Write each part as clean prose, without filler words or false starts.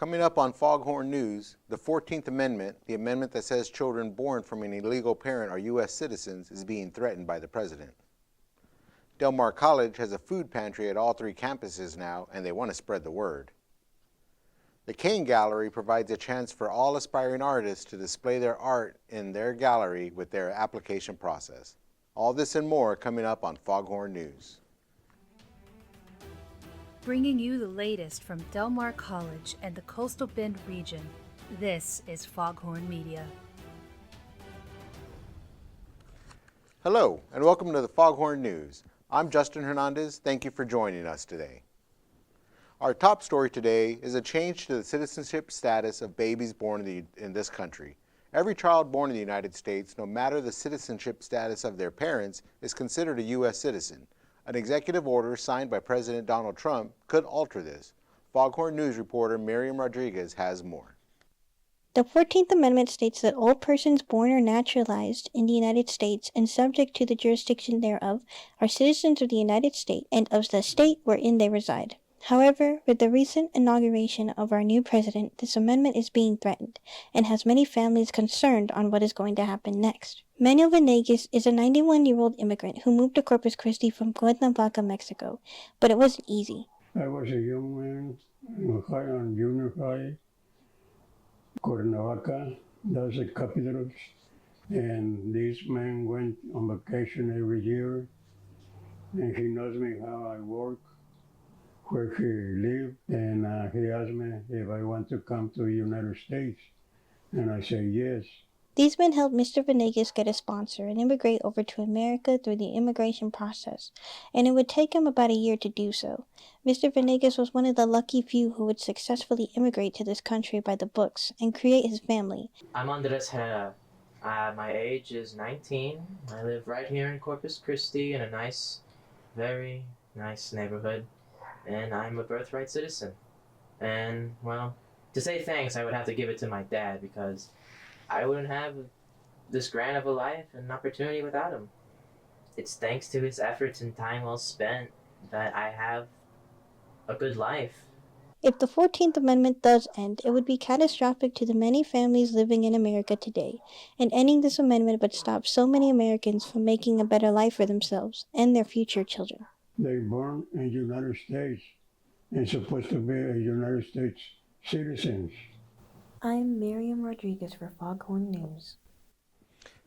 Coming up on Foghorn News, the 14th Amendment, the amendment that says children born from an illegal parent are U.S. citizens, is being threatened by the president. Del Mar College has a food pantry at all 3 campuses now, and they want to spread the word. The Cain Gallery provides a chance for all aspiring artists to display their art in their gallery with their application process. All this and more coming up on Foghorn News. Bringing you the latest from Del Mar College and the Coastal Bend region, this is Foghorn Media. Hello, and welcome to the Foghorn News. I'm Justin Hernandez. Thank you for joining us today. Our top story today is a change to the citizenship status of babies born in this country. Every child born in the United States, no matter the citizenship status of their parents, is considered a U.S. citizen. An executive order signed by President Donald Trump could alter this. Foghorn News reporter Miriam Rodriguez has more. The 14th Amendment states that all persons born or naturalized in the United States and subject to the jurisdiction thereof are citizens of the United States and of the state wherein they reside. However, with the recent inauguration of our new president, this amendment is being threatened and has many families concerned on what is going to happen next. Manuel Venegas is a 91-year-old immigrant who moved to Corpus Christi from Cuernavaca, Mexico, but it wasn't easy. I was a young man on junior high, Cuernavaca, that was the capital, and this man went on vacation every year, and he knows me how I work, where he lived, and he asked me if I want to come to the United States, and I said yes. These men helped Mr. Venegas get a sponsor and immigrate over to America through the immigration process, and it would take him about a year to do so. Mr. Venegas was one of the lucky few who would successfully immigrate to this country by the books and create his family. I'm Andres Herrera. My age is 19. I live right here in Corpus Christi in a nice, very nice neighborhood, and I'm a birthright citizen. And, well, to say thanks, I would have to give it to my dad because I wouldn't have this grand of a life and opportunity without him. It's thanks to his efforts and time well spent that I have a good life. If the 14th Amendment does end, it would be catastrophic to the many families living in America today, and ending this amendment would stop so many Americans from making a better life for themselves and their future children. They born in the United States and supposed to be a United States citizens. I'm Miriam Rodriguez for Foghorn News.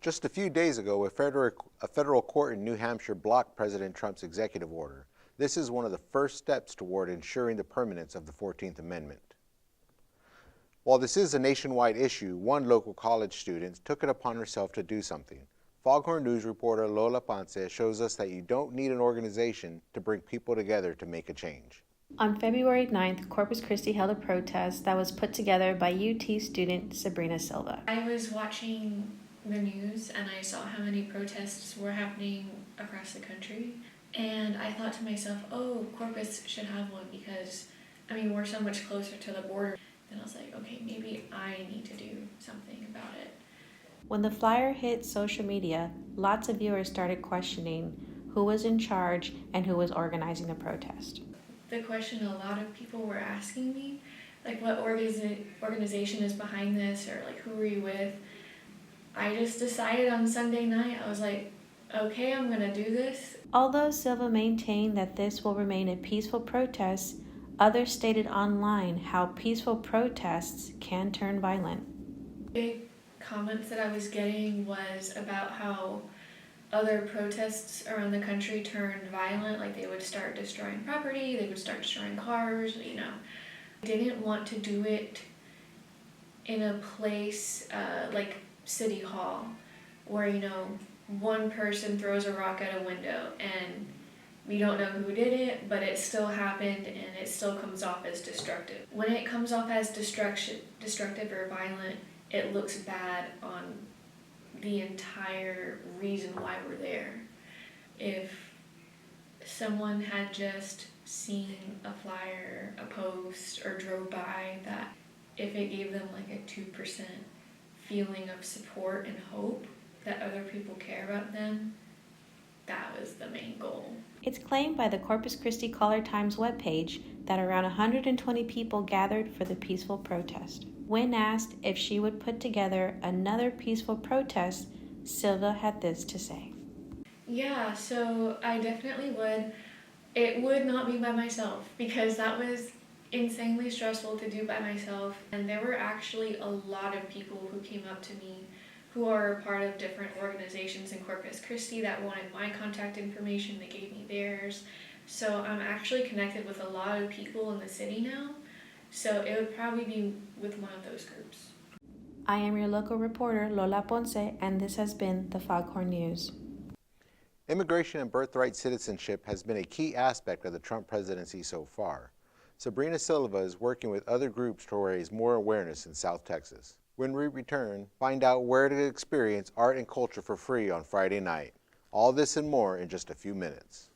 Just a few days ago, a federal court in New Hampshire blocked President Trump's executive order. This is one of the first steps toward ensuring the permanence of the 14th Amendment. While this is a nationwide issue, one local college student took it upon herself to do something. Foghorn News reporter Lola Ponce shows us that you don't need an organization to bring people together to make a change. On February 9th, Corpus Christi held a protest that was put together by UT student Sabrina Silva. I was watching the news and I saw how many protests were happening across the country. And I thought to myself, oh, Corpus should have one because, we're so much closer to the border. Then I was like, okay, maybe I need to do something about it. When the flyer hit social media, lots of viewers started questioning who was in charge and who was organizing the protest. The question a lot of people were asking me, like what organization is behind this, or like who are you with? I just decided on Sunday night, I was like, okay, I'm gonna do this. Although Silva maintained that this will remain a peaceful protest, others stated online how peaceful protests can turn violent. Big comments that I was getting was about how other protests around the country turned violent, like they would start destroying property, they would start destroying cars, I didn't want to do it in a place like City Hall where, one person throws a rock at a window and we don't know who did it, but it still happened and it still comes off as destructive. When it comes off as destructive or violent, it looks bad on the entire reason why we're there. If someone had just seen a flyer, a post, or drove by, that if it gave them like a 2% feeling of support and hope that other people care about them, that was the main goal. It's claimed by the Corpus Christi Caller-Times webpage that around 120 people gathered for the peaceful protest. When asked if she would put together another peaceful protest, Silva had this to say. Yeah, so I definitely would. It would not be by myself because that was insanely stressful to do by myself. And there were actually a lot of people who came up to me who are part of different organizations in Corpus Christi that wanted my contact information. They gave me theirs. So I'm actually connected with a lot of people in the city now. So it would probably be with one of those groups. I am your local reporter, Lola Ponce, and this has been the Foghorn News. Immigration and birthright citizenship has been a key aspect of the Trump presidency so far. Sabrina Silva is working with other groups to raise more awareness in South Texas. When we return, find out where to experience art and culture for free on Friday night. All this and more in just a few minutes.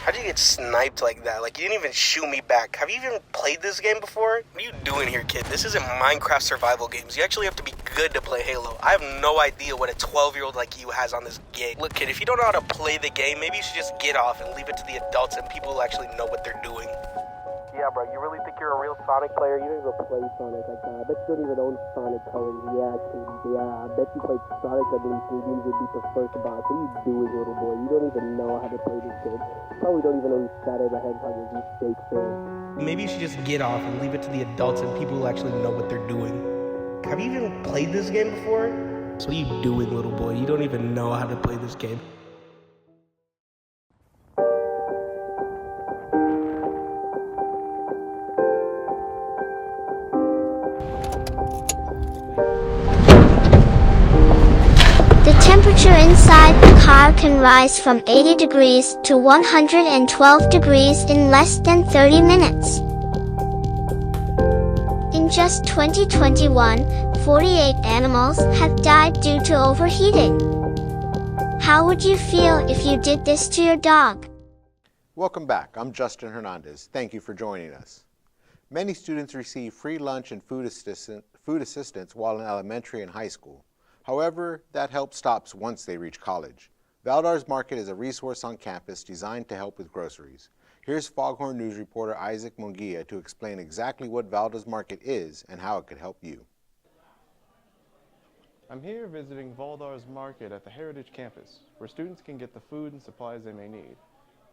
How did you get sniped like that? Like, you didn't even shoot me back. Have you even played this game before? What are you doing here, kid? This isn't Minecraft survival games. You actually have to be good to play Halo. I have no idea what a 12-year-old like you has on this game. Look, kid, if you don't know how to play the game, maybe you should just get off and leave it to the adults and people who actually know what they're doing. Yeah, bro, you really think you're a real Sonic player? You don't even play Sonic like that. I bet you don't even own Sonic colors. Yeah, kid. Yeah, I bet you played Sonic at least and you even beat the first boss. What are you doing, little boy? You don't even know how to play this game. You probably don't even know who Saturday the Hedgehog is, you fake fan. Maybe you should just get off and leave it to the adults and people who actually know what they're doing. Have you even played this game before? So what are you doing, little boy? You don't even know how to play this game. The temperature inside the car can rise from 80 degrees to 112 degrees in less than 30 minutes. In just 2021, 48 animals have died due to overheating. How would you feel if you did this to your dog? Welcome back. I'm Justin Hernandez. Thank you for joining us. Many students receive free lunch and food assistance while in elementary and high school. However, that help stops once they reach college. Valdar's Market is a resource on campus designed to help with groceries. Here's Foghorn News reporter Isaac Munguia to explain exactly what Valdar's Market is and how it could help you. I'm here visiting Valdar's Market at the Heritage Campus, where students can get the food and supplies they may need.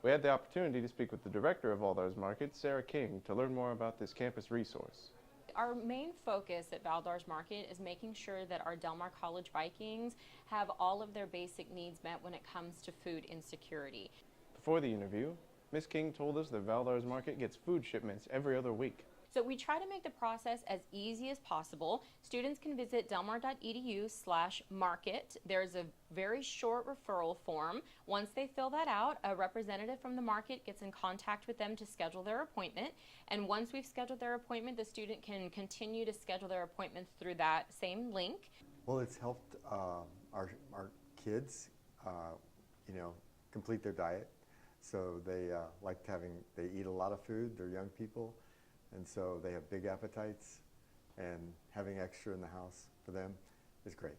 We had the opportunity to speak with the director of Valdar's Market, Sarah King, to learn more about this campus resource. Our main focus at Valdar's Market is making sure that our Del Mar College Vikings have all of their basic needs met when it comes to food insecurity. Before the interview, Ms. King told us that Valdar's Market gets food shipments every other week. So we try to make the process as easy as possible. Students can visit delmar.edu/market. There's a very short referral form. Once they fill that out, a representative from the market gets in contact with them to schedule their appointment. And once we've scheduled their appointment, the student can continue to schedule their appointments through that same link. Well, it's helped our kids, complete their diet. So they they eat a lot of food. They're young people. And so they have big appetites, and having extra in the house for them is great.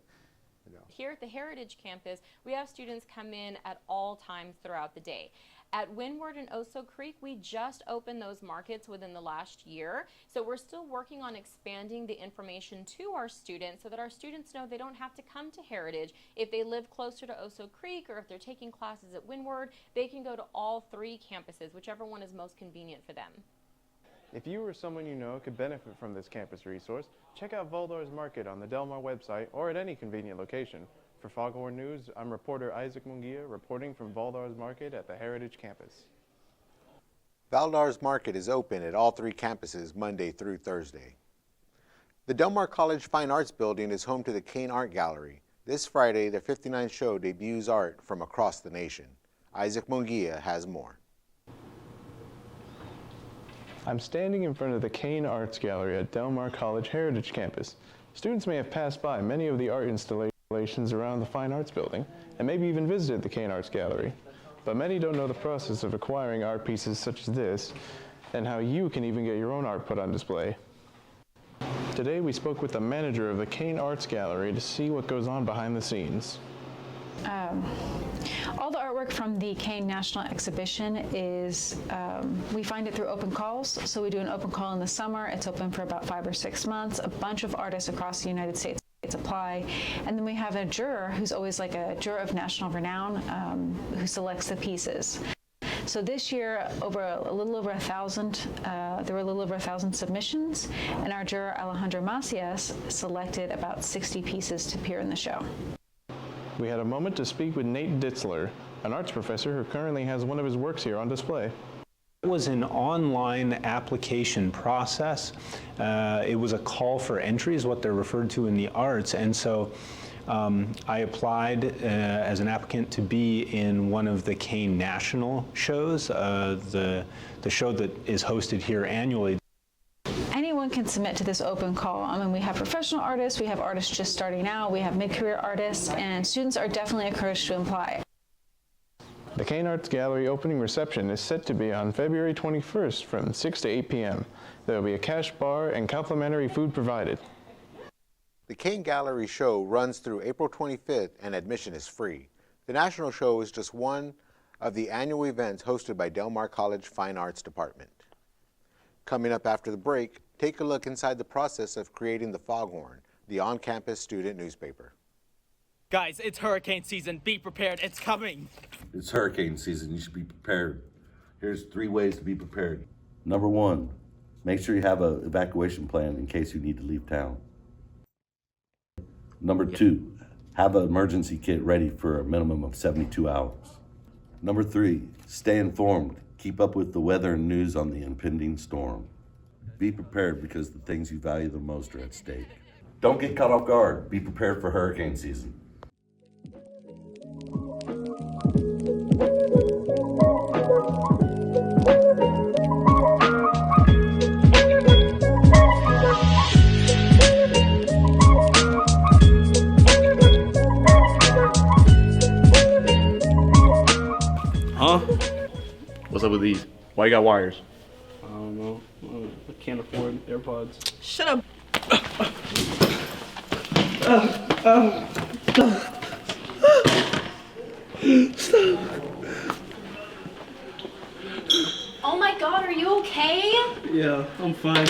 Here at the Heritage Campus, we have students come in at all times throughout the day. At Windward and Oso Creek, we just opened those markets within the last year. So we're still working on expanding the information to our students so that our students know they don't have to come to Heritage. If they live closer to Oso Creek or if they're taking classes at Windward, they can go to all three campuses, whichever one is most convenient for them. If you or someone you know could benefit from this campus resource, check out Valdar's Market on the Del Mar website or at any convenient location. For Foghorn News, I'm reporter Isaac Munguia reporting from Valdar's Market at the Heritage Campus. Valdar's Market is open at all three campuses Monday through Thursday. The Del Mar College Fine Arts Building is home to the Cain Gallery. This Friday, their 59th show debuts art from across the nation. Isaac Munguia has more. I'm standing in front of the Cain Arts Gallery at Del Mar College Heritage Campus. Students may have passed by many of the art installations around the Fine Arts Building and maybe even visited the Cain Arts Gallery. But many don't know the process of acquiring art pieces such as this, and how you can even get your own art put on display. Today we spoke with the manager of the Cain Arts Gallery to see what goes on behind the scenes. All the artwork from the Cain National Exhibition is, we find it through open calls. So we do an open call in the summer. It's open for about 5 or 6 months. A bunch of artists across the United States apply. And then we have a juror who's always like a juror of national renown who selects the pieces. So this year, there were a little over 1,000 submissions, and our juror Alejandro Macias selected about 60 pieces to appear in the show. We had a moment to speak with Nate Ditzler, an arts professor who currently has one of his works here on display. It was an online application process. It was a call for entry, is what they're referred to in the arts, and so I applied as an applicant to be in one of the Cain National shows, the show that is hosted here annually. Anyone can submit to this open call. I mean, we have professional artists, we have artists just starting out, we have mid-career artists, and students are definitely encouraged to apply. The Cain Arts Gallery opening reception is set to be on February 21st from 6 to 8 p.m. There will be a cash bar and complimentary food provided. The Cain Gallery show runs through April 25th and admission is free. The National Show is just one of the annual events hosted by Del Mar College Fine Arts Department. Coming up after the break, take a look inside the process of creating the Foghorn, the on-campus student newspaper. Guys, it's hurricane season. Be prepared. It's coming. It's hurricane season. You should be prepared. Here's 3 ways to be prepared. Number 1, make sure you have an evacuation plan in case you need to leave town. Number 2, have an emergency kit ready for a minimum of 72 hours. Number 3, stay informed. Keep up with the weather and news on the impending storm. Be prepared because the things you value the most are at stake. Don't get caught off guard. Be prepared for hurricane season. Huh? What's up with these? Why you got wires? I don't know. I can't afford AirPods. Shut up. Stop. Oh my god, are you okay? Yeah, I'm fine.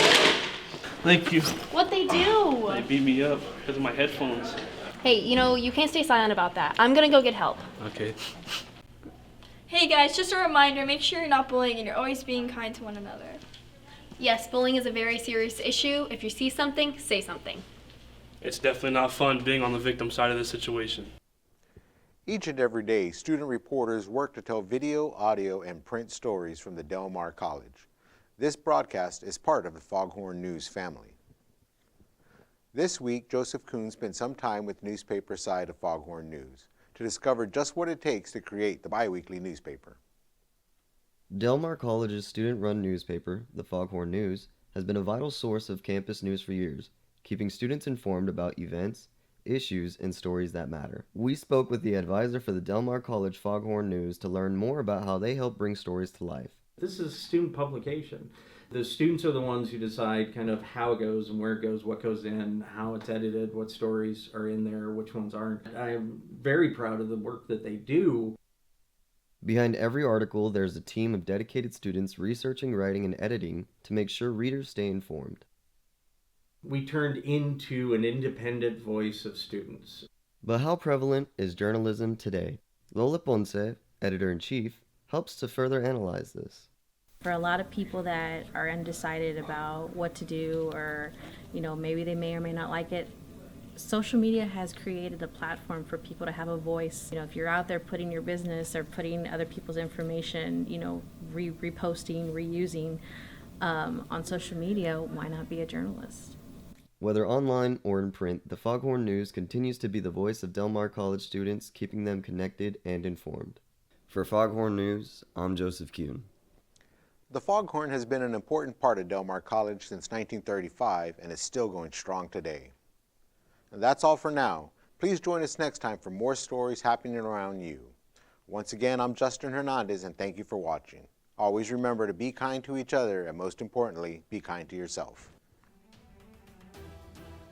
Thank you. What'd they do? They beat me up because of my headphones. Hey, you can't stay silent about that. I'm gonna go get help. Okay. Hey guys, just a reminder, make sure you're not bullying and you're always being kind to one another. Yes, bullying is a very serious issue. If you see something, say something. It's definitely not fun being on the victim side of this situation. Each and every day, student reporters work to tell video, audio, and print stories from the Del Mar College. This broadcast is part of the Foghorn News family. This week, Joseph Kuhn spent some time with newspaper side of Foghorn News to discover just what it takes to create the biweekly newspaper. Del Mar College's student-run newspaper, the Foghorn News, has been a vital source of campus news for years, keeping students informed about events, issues, and stories that matter. We spoke with the advisor for the Del Mar College Foghorn News to learn more about how they help bring stories to life. This is a student publication. The students are the ones who decide kind of how it goes and where it goes, what goes in, how it's edited, what stories are in there, which ones aren't. I'm very proud of the work that they do. Behind every article, there's a team of dedicated students researching, writing, and editing to make sure readers stay informed. We turned into an independent voice of students. But how prevalent is journalism today? Lola Ponce, editor-in-chief, helps to further analyze this. For a lot of people that are undecided about what to do, or maybe they may or may not like it, social media has created a platform for people to have a voice. If you're out there putting your business or putting other people's information, reposting, reusing on social media, why not be a journalist? Whether online or in print, the Foghorn News continues to be the voice of Del Mar College students, keeping them connected and informed. For Foghorn News, I'm Joseph Kuhn. The Foghorn has been an important part of Del Mar College since 1935 and is still going strong today. And that's all for now. Please join us next time for more stories happening around you. Once again, I'm Justin Hernandez, and thank you for watching. Always remember to be kind to each other, and most importantly, be kind to yourself.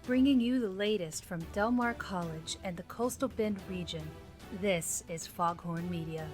Bringing you the latest from Del Mar College and the Coastal Bend region, this is Foghorn Media.